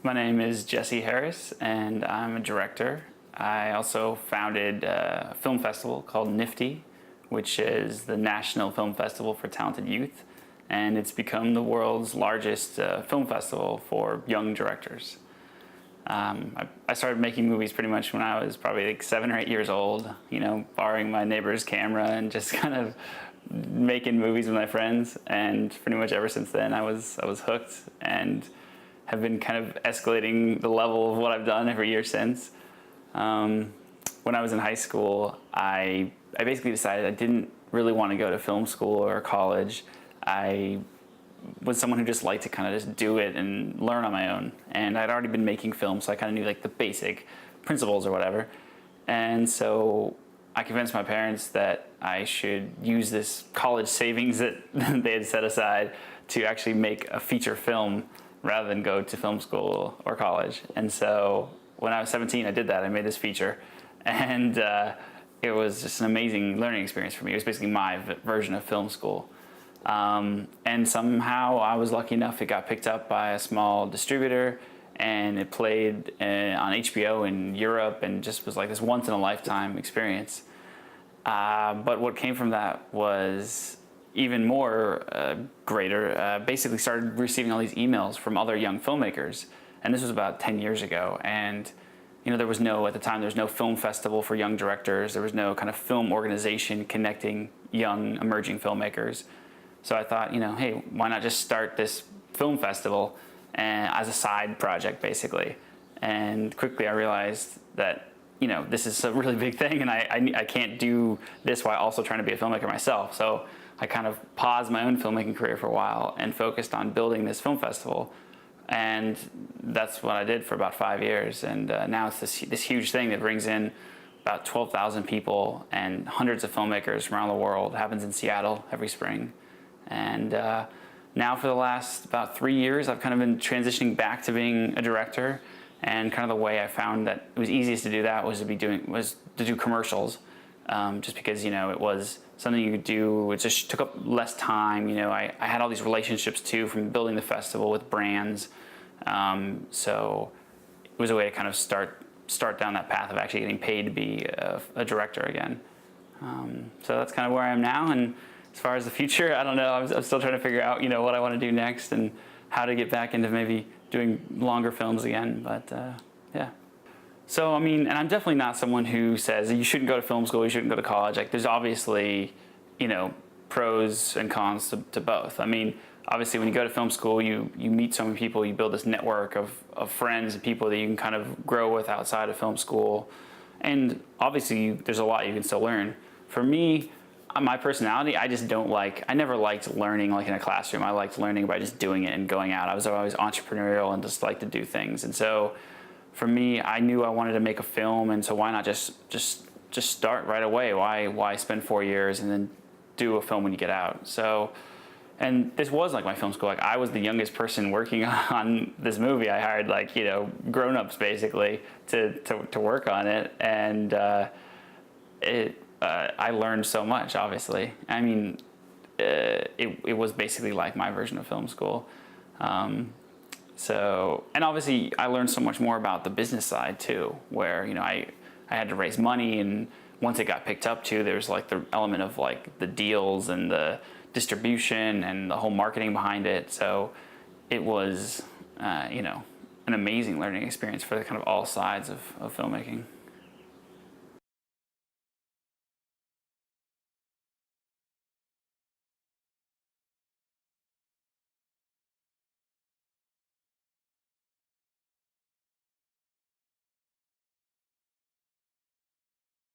My name is Jesse Harris, and I'm a director. I also founded a film festival called Nifty, which is the National Film Festival for Talented Youth, and it's become the world's largest film festival for young directors. I started making movies pretty much when I was probably like 7 or 8 years old, borrowing my neighbor's camera and just kind of making movies with my friends. And pretty much ever since then, I was hooked and have been kind of escalating the level of what I've done every year since. When I was in high school, I basically decided I didn't really want to go to film school or college. I was someone who just liked to kind of just do it and learn on my own. And I'd already been making films, so I kind of knew like the basic principles or whatever. And so I convinced my parents that I should use this college savings that they had set aside to actually make a feature film rather than go to film school or college. And so when I was 17, I did that. I made this feature, and it was just an amazing learning experience for me. It was basically my version of film school. And somehow I was lucky enough, it got picked up by a small distributor, and it played on HBO in Europe, and just was like this once-in-a-lifetime experience. But what came from that was even more greater. Basically started receiving all these emails from other young filmmakers, and this was about 10 years ago. And there was no, at the time, there was no film festival for young directors. There was no kind of film organization connecting young emerging filmmakers. So I thought, hey, why not just start this film festival as a side project, basically. And quickly I realized that this is a really big thing, and I can't do this while also trying to be a filmmaker myself. So I kind of paused my own filmmaking career for a while and focused on building this film festival. And that's what I did for about 5 years. And now it's this huge thing that brings in about 12,000 people and hundreds of filmmakers from around the world. It happens in Seattle every spring. And now for the last about 3 years, I've kind of been transitioning back to being a director. And kind of the way I found that it was easiest to do that was to do commercials, just because it was something you could do. It just took up less time. I had all these relationships too from building the festival with brands, so it was a way to kind of start down that path of actually getting paid to be a director again. So that's kind of where I am now. And as far as the future, I don't know. I'm still trying to figure out what I want to do next and how to get back into maybe doing longer films again, but yeah. So, and I'm definitely not someone who says you shouldn't go to film school, you shouldn't go to college. Like, there's obviously, pros and cons to both. Obviously when you go to film school, you meet so many people, you build this network of friends and people that you can kind of grow with outside of film school. And obviously there's a lot you can still learn. For me, my personality, I never liked learning like in a classroom. I liked learning by just doing it and going out. I was always entrepreneurial and just liked to do things. And so for me, I knew I wanted to make a film, and so why not just start right away? Why spend 4 years and then do a film when you get out? So, and this was like my film school. Like, I was the youngest person working on this movie. I hired grown-ups basically to work on it, and I learned so much, obviously. It was basically like my version of film school. And obviously I learned so much more about the business side too, where, I had to raise money, and once it got picked up too, there's like the element of like the deals and the distribution and the whole marketing behind it. So it was, an amazing learning experience for the kind of all sides of filmmaking.